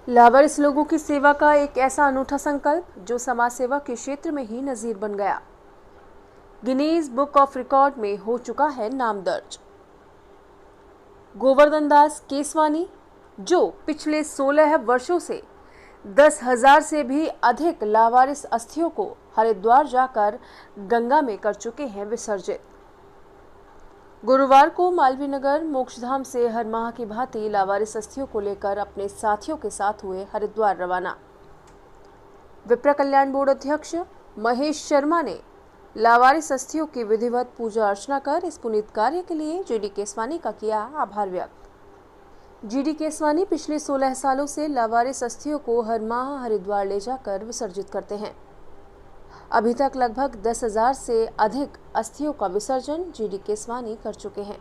लावारिस लोगों की सेवा का एक ऐसा अनूठा संकल्प जो समाज सेवा के क्षेत्र में ही नजीर बन गया। गिनीज बुक ऑफ रिकॉर्ड में हो चुका है नाम दर्ज। गोवर्धन दास केसवानी, जो पिछले 16 वर्षों से 10,000 से भी अधिक लावारिस अस्थियों को हरिद्वार जाकर गंगा में कर चुके हैं विसर्जित। गुरुवार को मालवीय नगर मोक्षधाम से हर माह की भांति लावारिस अस्थियों को लेकर अपने साथियों के साथ हुए हरिद्वार रवाना। विप्र कल्याण बोर्ड अध्यक्ष महेश शर्मा ने लावारिस अस्थियों की विधिवत पूजा अर्चना कर इस पुनीत कार्य के लिए जीडी केसवानी का किया आभार व्यक्त। जीडी केसवानी पिछले 16 सालों से लावारिस अस्थियों को हर माह हरिद्वार ले जाकर विसर्जित करते हैं। अभी तक लगभग 10,000 से अधिक अस्थियों का विसर्जन जीडी केसवानी कर चुके हैं।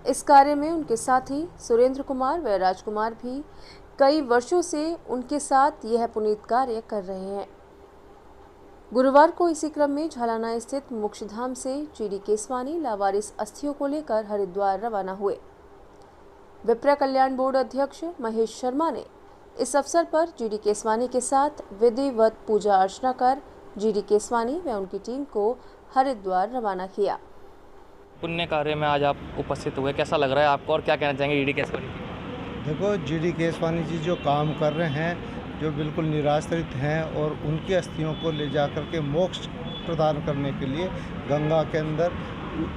इस कार्य में उनके साथी सुरेंद्र कुमार व राजकुमार भी कई वर्षों से उनके साथ यह पुनीत कार्य कर रहे हैं। गुरुवार को इसी क्रम में झालाना स्थित मोक्षधाम से जीडी केसवानी लावारिस अस्थियों को लेकर हरिद्वार रवाना हुए। विप्र कल्याण बोर्ड अध्यक्ष महेश शर्मा ने इस अवसर पर जीडी केसवानी के साथ विधिवत पूजा अर्चना कर जीडी केसवानी व उनकी टीम को हरिद्वार रवाना किया। पुण्य कार्य में आज आप उपस्थित हुए, कैसा लग रहा है आपको और क्या कहना चाहेंगे जीडी केसवानी? देखो, जीडी केसवानी जी जो काम कर रहे हैं, जो बिल्कुल निराश्रित हैं और उनकी अस्थियों को ले जाकर के मोक्ष प्रदान करने के लिए गंगा के अंदर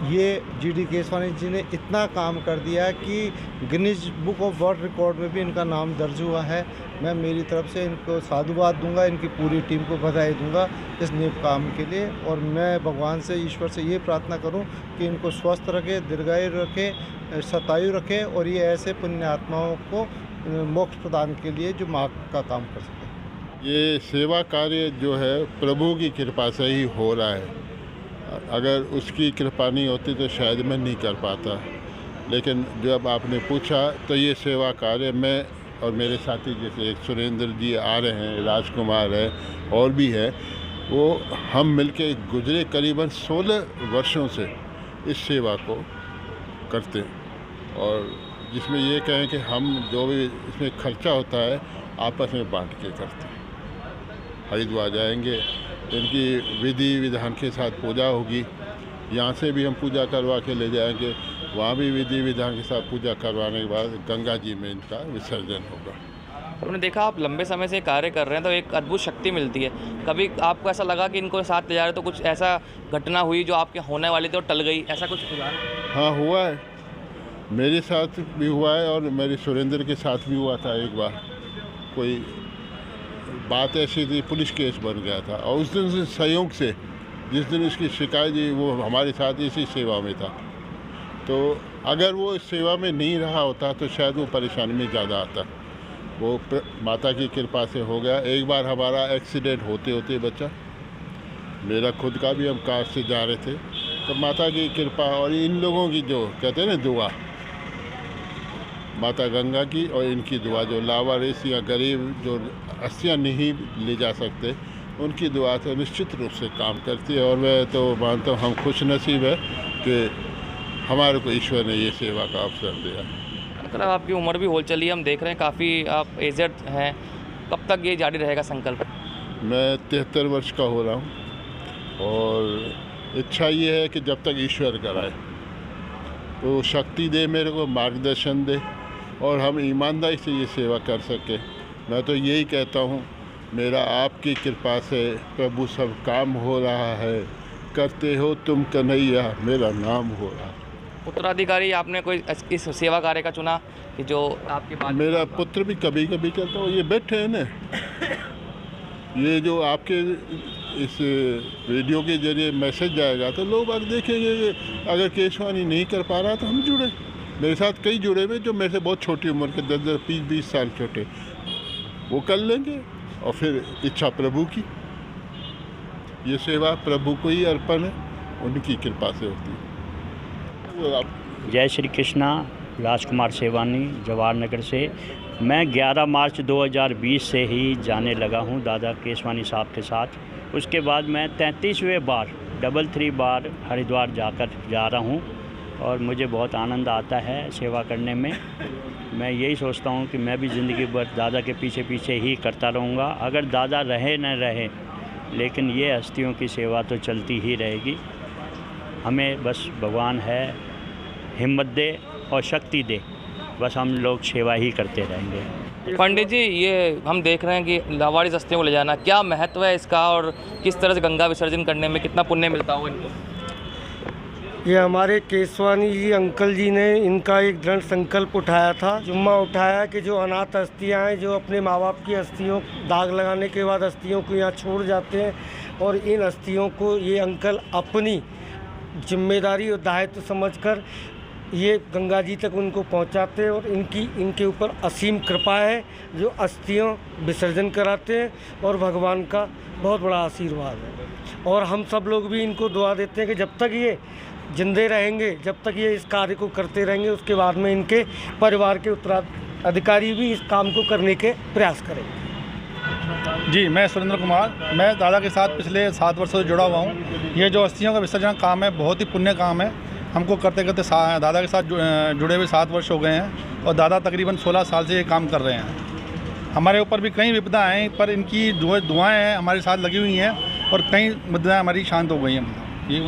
ये जीडी केसवानी जी ने इतना काम कर दिया कि Guinness book of world record में भी इनका नाम दर्ज हुआ है। मैं मेरी तरफ से इनको साधुवाद दूंगा, इनकी पूरी टीम को बधाई दूंगा इस नेक काम के लिए। और मैं भगवान से, ईश्वर से ये प्रार्थना करूं कि इनको स्वस्थ रखे, दीर्घायु रखे, शतायु रखे और ये ऐसे पुण्य आत्माओं को मोक्ष प्रदान के लिए जो माँ का काम कर सके। ये सेवा कार्य जो है प्रभु की कृपा से ही हो रहा है। अगर उसकी कृपा नहीं होती तो शायद मैं नहीं कर पाता। लेकिन जब आपने पूछा तो ये सेवा कार्य मैं और मेरे साथी जैसे एक सुरेंद्र जी आ रहे हैं, राजकुमार है और भी है, वो हम मिलके गुजरे करीबन 16 वर्षों से इस सेवा को करते हैं। और जिसमें ये कहें कि हम जो भी इसमें खर्चा होता है आपस में बांट के करते हैं। हरिद्वार जाएंगे, इनकी विधि विधान के साथ पूजा होगी। यहाँ से भी हम पूजा करवा के ले जाएंगे, वहाँ भी विधि विधान के साथ पूजा करवाने के बाद गंगा जी में इनका विसर्जन होगा। हमने देखा आप लंबे समय से कार्य कर रहे हैं तो एक अद्भुत शक्ति मिलती है। कभी आपको ऐसा लगा कि इनको साथ ले जा रहे तो कुछ ऐसा घटना हुई जो आपके होने वाली थी और टल गई, ऐसा कुछ हुआ? हाँ, हुआ है, मेरे साथ भी हुआ है और मेरे सुरेंद्र के साथ भी हुआ था। एक बार कोई बात ऐसी थी, पुलिस केस बन गया था और उस दिन से संयोग से जिस दिन उसकी शिकायत हुई वो हमारे साथ इसी सेवा में था। तो अगर वो इस सेवा में नहीं रहा होता तो शायद वो परेशानी में ज़्यादा आता। वो माता की कृपा से हो गया। एक बार हमारा एक्सीडेंट होते होते बचा, मेरा खुद का भी, हम कार से जा रहे थे तो माता की कृपा और इन लोगों की जो कहते हैं ना दुआ, माता गंगा की और इनकी दुआ, जो लावारिस या गरीब जो अस्थियाँ नहीं ले जा सकते उनकी दुआ से निश्चित रूप से काम करती है। और मैं तो मानता हूँ हम खुश नसीब है कि हमारे को ईश्वर ने ये सेवा का अवसर दिया। मतलब आपकी उम्र भी होल चली है, हम देख रहे हैं काफ़ी आप एजेड हैं, कब तक ये जारी रहेगा संकल्प? मैं 73 वर्ष का हो रहा हूँ और इच्छा ये है कि जब तक ईश्वर कराए तो शक्ति दे, मेरे को मार्गदर्शन दे और हम ईमानदारी से ये सेवा कर सके। मैं तो यही कहता हूँ, मेरा आपकी कृपा से प्रभु सब काम हो रहा है, करते हो तुम कन्हैया, मेरा नाम हो रहा है। उत्तराधिकारी आपने कोई इस सेवा कार्य का चुना कि जो आपके बाद? मेरा पुत्र भी कभी कभी करता हो, ये बैठे हैं ना, ये जो आपके इस वीडियो के जरिए मैसेज जाएगा तो लोग बाग देखेंगे कि अगर केसवानी नहीं कर पा रहा तो हम जुड़े। मेरे साथ कई जुड़े हुए जो मेरे से बहुत छोटी उम्र के 10, 20 साल छोटे, वो कर लेंगे। और फिर इच्छा प्रभु की, ये सेवा प्रभु को ही अर्पण है, उनकी कृपा से होती है। जय श्री कृष्णा, राजकुमार सेवानी, जवाहर नगर से। मैं 11 मार्च 2020 से ही जाने लगा हूं दादा केसवानी साहब के साथ। उसके बाद मैं 33वें बार 33 बार हरिद्वार जा रहा हूं और मुझे बहुत आनंद आता है सेवा करने में। मैं यही सोचता हूँ कि मैं भी ज़िंदगी भर दादा के पीछे पीछे ही करता रहूँगा। अगर दादा रहे न रहे, लेकिन ये हस्तियों की सेवा तो चलती ही रहेगी। हमें बस भगवान है हिम्मत दे और शक्ति दे, बस हम लोग सेवा ही करते रहेंगे। पंडित जी, ये हम देख रहे हैं कि लावारिस हस्तियों को ले जाना, क्या महत्व है इसका और किस तरह से गंगा विसर्जन करने में कितना पुण्य मिलता होगा इनको? ये हमारे केसवानी जी अंकल जी ने इनका एक दृढ़ संकल्प उठाया था, जुम्मा उठाया कि जो अनाथ हस्तियाँ हैं, जो अपने माँ बाप की हस्तियों दाग लगाने के बाद हस्तियों को यहाँ छोड़ जाते हैं, और इन हस्तियों को ये अंकल अपनी जिम्मेदारी और दायित्व समझकर ये गंगा जी तक उनको पहुंचाते हैं, और इनके ऊपर असीम कृपा है, जो अस्थियों विसर्जन कराते हैं, और भगवान का बहुत बड़ा आशीर्वाद है। और हम सब लोग भी इनको दुआ देते हैं कि जब तक ये जिंदे रहेंगे, जब तक ये इस कार्य को करते रहेंगे, उसके बाद में इनके परिवार के उत्तराधिकारी भी इस काम को करने के प्रयास करेंगे। जी, मैं सुरेंद्र कुमार, मैं दादा के साथ पिछले 7 वर्षों से जुड़ा हुआ हूँ। ये जो अस्थियों का विसर्जन काम है, बहुत ही पुण्य काम है। हमको करते करते दादा के साथ जुड़े हुए 7 वर्ष हो गए हैं, और दादा तकरीबन 16 साल से ये काम कर रहे हैं। हमारे ऊपर भी कई विपदा हैं, पर इनकी दुआएं हैं हमारे साथ लगी हुई हैं, और कई मुद्दाएं हमारी शांत हो गई हैं। ये